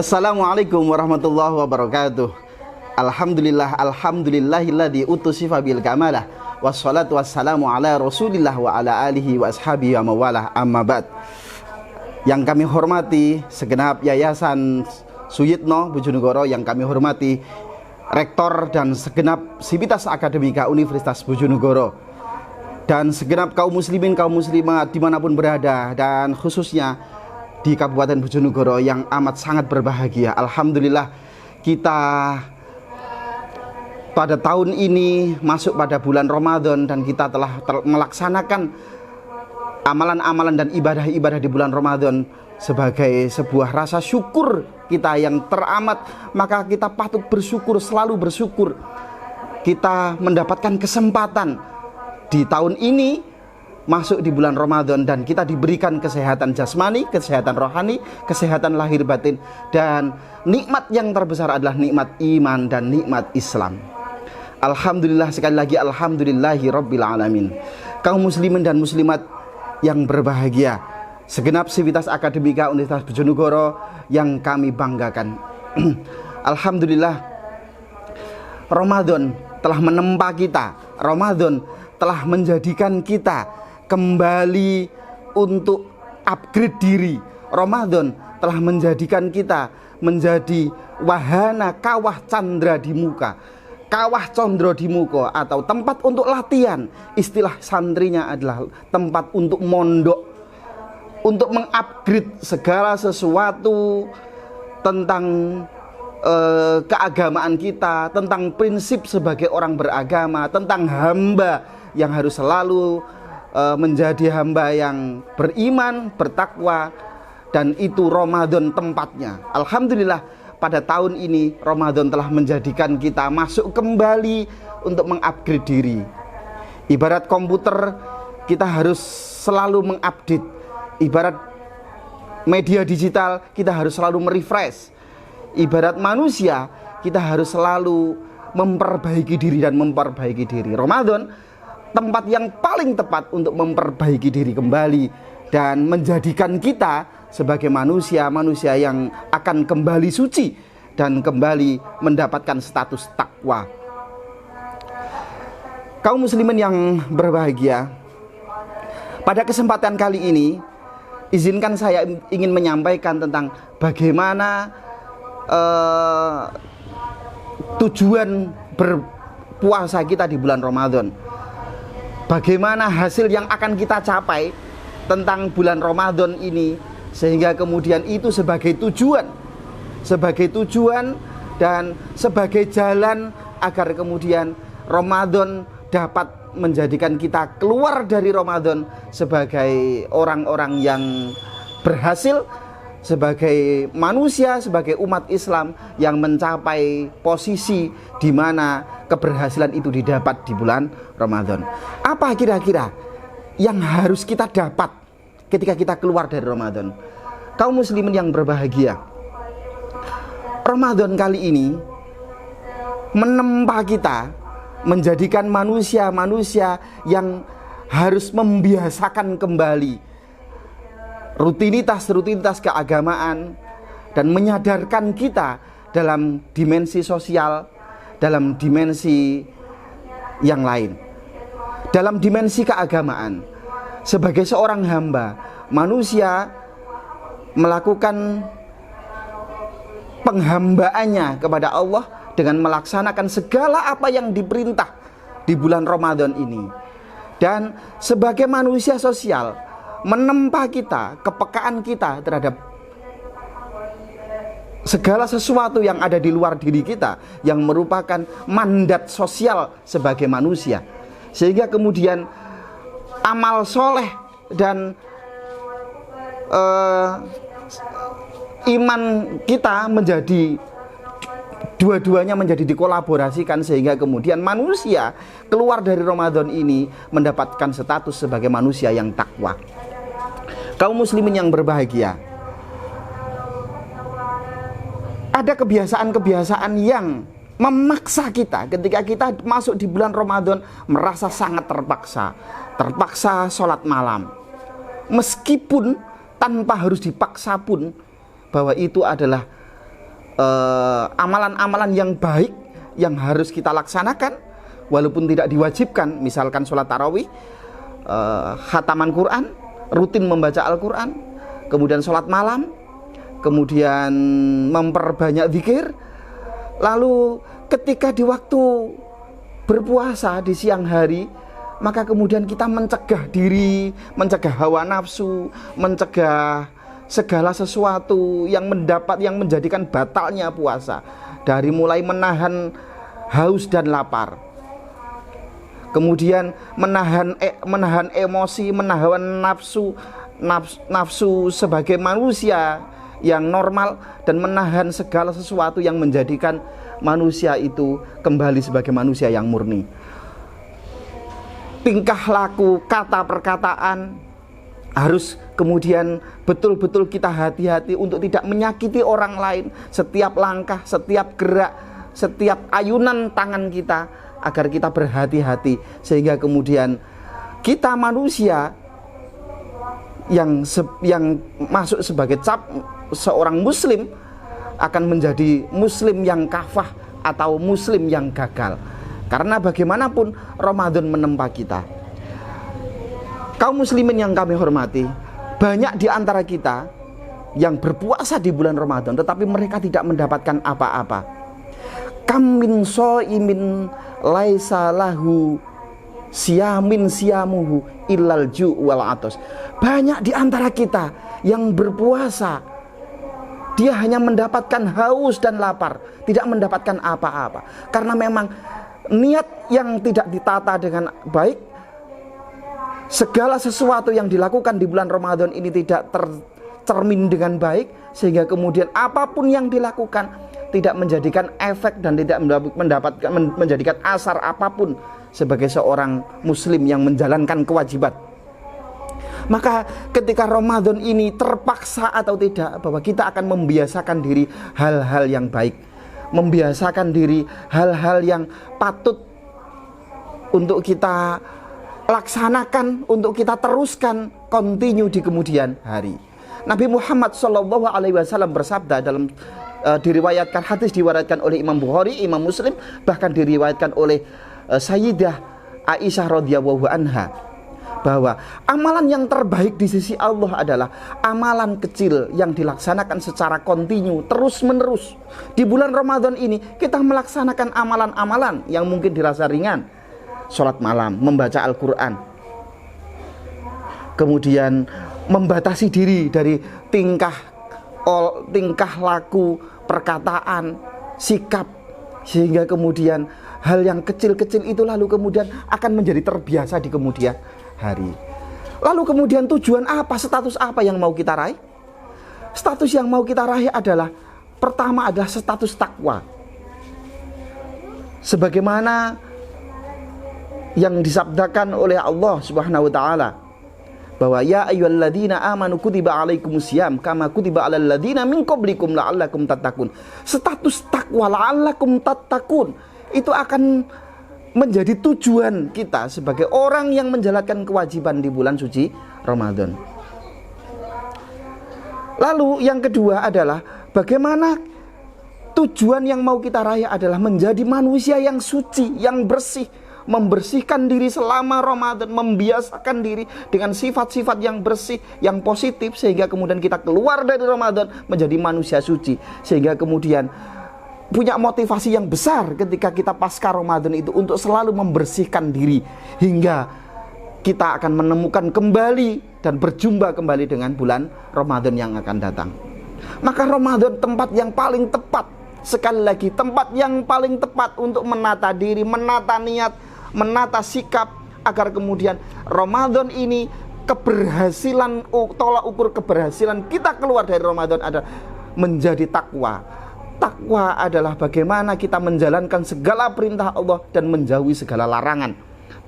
Assalamualaikum warahmatullahi wabarakatuh. Alhamdulillahilladzi utusifa bil kamalah. Wassalatu wassalamu ala Rasulillah wa ala alihi wa ashabihi wa mawalah, amma ba'd. Yang kami hormati segenap Yayasan Suyitno Bojonegoro, yang kami hormati Rektor dan segenap Sivitas Akademika Universitas Bojonegoro, dan segenap kaum muslimin, kaum muslimat dimanapun berada, dan khususnya di Kabupaten Bojonegoro yang amat sangat berbahagia. Alhamdulillah, kita pada tahun ini masuk pada bulan Ramadan dan kita telah melaksanakan amalan-amalan dan ibadah-ibadah di bulan Ramadan sebagai sebuah rasa syukur kita yang teramat. Maka kita patut bersyukur, selalu bersyukur. Kita mendapatkan kesempatan di tahun ini masuk di bulan Ramadan dan kita diberikan kesehatan jasmani, kesehatan rohani, kesehatan lahir batin, dan nikmat yang terbesar adalah nikmat iman dan nikmat Islam. Alhamdulillah, sekali lagi alhamdulillahi rabbil alamin. Kaum muslimin dan muslimat yang berbahagia, segenap Sivitas Akademika Universitas Bojonegoro yang kami banggakan. Alhamdulillah, Ramadan telah menempa kita. Ramadan telah menjadikan kita kembali untuk upgrade diri. Ramadan telah menjadikan kita menjadi wahana kawah candra di muka, kawah condro di muka, atau tempat untuk latihan. Istilah santrinya adalah tempat untuk mondok, untuk mengupgrade segala sesuatu tentang keagamaan kita, tentang prinsip sebagai orang beragama, tentang hamba yang harus selalu menjadi hamba yang beriman, bertakwa, dan itu Ramadan tempatnya. Alhamdulillah, pada tahun ini Ramadan telah menjadikan kita masuk kembali untuk mengupgrade diri. Ibarat komputer, kita harus selalu mengupdate. Ibarat media digital, kita harus selalu merefresh. Ibarat manusia, kita harus selalu memperbaiki diri dan memperbaiki diri. Ramadan tempat yang paling tepat untuk memperbaiki diri kembali dan menjadikan kita sebagai manusia yang akan kembali suci dan kembali mendapatkan status takwa. Kaum muslimin yang berbahagia, pada kesempatan kali ini izinkan saya ingin menyampaikan tentang bagaimana tujuan berpuasa kita di bulan Ramadan. Bagaimana hasil yang akan kita capai tentang bulan Ramadan ini, sehingga kemudian itu sebagai tujuan dan sebagai jalan agar kemudian Ramadan dapat menjadikan kita keluar dari Ramadan sebagai orang-orang yang berhasil, sebagai manusia, sebagai umat Islam yang mencapai posisi di mana keberhasilan itu didapat di bulan Ramadan. Apa kira-kira yang harus kita dapat ketika kita keluar dari Ramadan? Kaum muslimin yang berbahagia, Ramadan kali ini menempa kita, menjadikan manusia-manusia yang harus membiasakan kembali rutinitas keagamaan dan menyadarkan kita dalam dimensi sosial, dalam dimensi yang lain, dalam dimensi keagamaan. Sebagai seorang hamba, manusia melakukan penghambaannya kepada Allah dengan melaksanakan segala apa yang diperintah di bulan Ramadan ini. Dan sebagai manusia sosial, menempa kita, kepekaan kita terhadap segala sesuatu yang ada di luar diri kita, yang merupakan mandat sosial sebagai manusia, sehingga kemudian amal soleh dan iman kita menjadi dua-duanya menjadi dikolaborasikan, sehingga kemudian manusia keluar dari Ramadan ini mendapatkan status sebagai manusia yang takwa. Kaum muslimin yang berbahagia, ada kebiasaan-kebiasaan yang memaksa kita ketika kita masuk di bulan Ramadan merasa sangat terpaksa sholat malam, meskipun tanpa harus dipaksa pun, bahwa itu adalah amalan-amalan yang baik yang harus kita laksanakan walaupun tidak diwajibkan, misalkan sholat tarawih, khataman Quran, rutin membaca Al-Quran, kemudian sholat malam, kemudian memperbanyak zikir. Lalu ketika di waktu berpuasa di siang hari, maka kemudian kita mencegah diri, mencegah hawa nafsu, mencegah segala sesuatu yang menjadikan batalnya puasa, dari mulai menahan haus dan lapar, kemudian menahan emosi, menahan nafsu sebagai manusia yang normal, dan menahan segala sesuatu yang menjadikan manusia itu kembali sebagai manusia yang murni. Tingkah laku, kata perkataan harus kemudian betul-betul kita hati-hati untuk tidak menyakiti orang lain. Setiap langkah, setiap gerak, setiap ayunan tangan kita, agar kita berhati-hati, sehingga kemudian kita manusia yang masuk sebagai seorang muslim akan menjadi muslim yang kafah atau muslim yang gagal. Karena bagaimanapun Ramadan menempa kita. Kaum muslimin yang kami hormati, banyak di antara kita yang berpuasa di bulan Ramadan tetapi mereka tidak mendapatkan apa-apa. Kam min shaimin laisa lahu siyamuhu illal ju' wal atos. Banyak di antara kita yang berpuasa, dia hanya mendapatkan haus dan lapar, tidak mendapatkan apa-apa. Karena memang niat yang tidak ditata dengan baik, segala sesuatu yang dilakukan di bulan Ramadan ini tidak tercermin dengan baik, sehingga kemudian apapun yang dilakukan tidak menjadikan efek dan tidak menjadikan asar apapun sebagai seorang muslim yang menjalankan kewajiban. Maka ketika Ramadan ini terpaksa atau tidak, bahwa kita akan membiasakan diri hal-hal yang baik, membiasakan diri hal-hal yang patut untuk kita laksanakan, untuk kita teruskan, continue di kemudian hari. Nabi Muhammad SAW bersabda dalam diriwayatkan, hadis diriwayatkan oleh Imam Bukhari, Imam Muslim, bahkan diriwayatkan oleh Sayyidah Aisyah radhiyallahu anha, bahwa amalan yang terbaik di sisi Allah adalah amalan kecil yang dilaksanakan secara kontinu, terus menerus. Di bulan Ramadan ini kita melaksanakan amalan-amalan yang mungkin dirasa ringan, sholat malam, membaca Al-Quran, kemudian membatasi diri dari tingkah laku, perkataan, sikap, sehingga kemudian hal yang kecil-kecil itu lalu kemudian akan menjadi terbiasa di kemudian hari. Lalu kemudian tujuan apa, status apa yang mau kita raih? Status yang mau kita raih adalah, pertama adalah status takwa, sebagaimana yang disabdakan oleh Allah Subhanahu wa taala, bahwa ya ayyuhalladzina amanu kutiba alaikumusiyam kama kutiba alal ladzina min qablikum la'allakum tattaqun. Status takwa, la'allakum tattaqun, itu akan menjadi tujuan kita sebagai orang yang menjalankan kewajiban di bulan suci Ramadan. Lalu yang kedua adalah bagaimana tujuan yang mau kita raih adalah menjadi manusia yang suci, yang bersih, membersihkan diri selama Ramadan, membiasakan diri dengan sifat-sifat yang bersih, yang positif, sehingga kemudian kita keluar dari Ramadan menjadi manusia suci, sehingga kemudian punya motivasi yang besar ketika kita pasca Ramadan itu untuk selalu membersihkan diri, hingga kita akan menemukan kembali dan berjumpa kembali dengan bulan Ramadan yang akan datang. Maka Ramadan tempat yang paling tepat, sekali lagi tempat yang paling tepat untuk menata diri, menata niat, menata sikap, agar kemudian Ramadan ini keberhasilan, tolak ukur keberhasilan kita keluar dari Ramadan adalah menjadi takwa. Takwa adalah bagaimana kita menjalankan segala perintah Allah dan menjauhi segala larangan.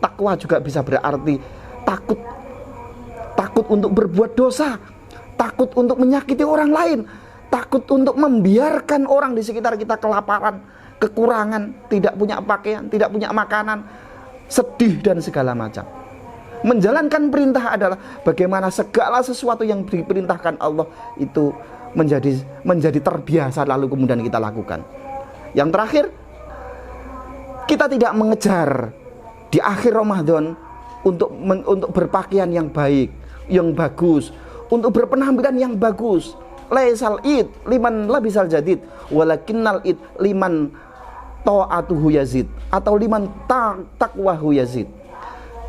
Takwa juga bisa berarti takut untuk berbuat dosa, takut untuk menyakiti orang lain, takut untuk membiarkan orang di sekitar kita kelaparan, kekurangan, tidak punya pakaian, tidak punya makanan, sedih dan segala macam. Menjalankan perintah adalah bagaimana segala sesuatu yang diperintahkan Allah itu menjadi terbiasa lalu kemudian kita lakukan. Yang terakhir, kita tidak mengejar di akhir Ramadan untuk berpakaian yang baik, yang bagus, untuk berpenampilan yang bagus. Laisal id liman labisal jadid walakinnal id liman ta'atuhu yazid, atau liman taqwahu yazid.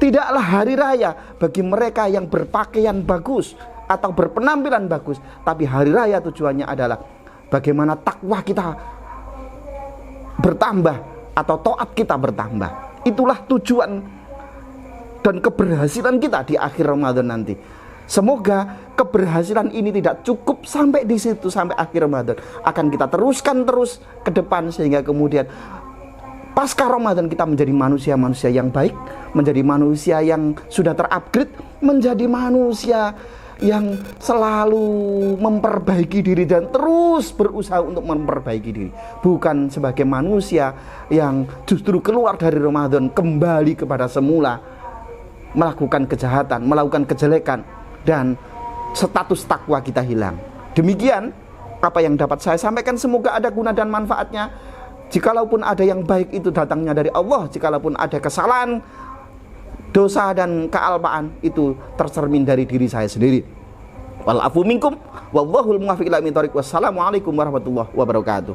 Tidaklah hari raya bagi mereka yang berpakaian bagus atau berpenampilan bagus, tapi hari raya tujuannya adalah bagaimana takwa kita bertambah atau taat kita bertambah. Itulah tujuan dan keberhasilan kita di akhir Ramadan nanti. Semoga keberhasilan ini tidak cukup sampai di situ, sampai akhir Ramadan. Akan kita teruskan terus ke depan, sehingga kemudian pasca Ramadan kita menjadi manusia-manusia yang baik, menjadi manusia yang sudah terupgrade, menjadi manusia yang selalu memperbaiki diri dan terus berusaha untuk memperbaiki diri. Bukan sebagai manusia yang justru keluar dari Ramadan kembali kepada semula, melakukan kejahatan, melakukan kejelekan, dan status takwa kita hilang. Demikian apa yang dapat saya sampaikan, semoga ada guna dan manfaatnya. Jikalaupun ada yang baik itu datangnya dari Allah, jikalaupun ada kesalahan, dosa dan kealpaan itu tercermin dari diri saya sendiri. Wal afu minkum wallahul muwaffiq ila aqwamit thoriq. Wassalamualaikum warahmatullahi wabarakatuh.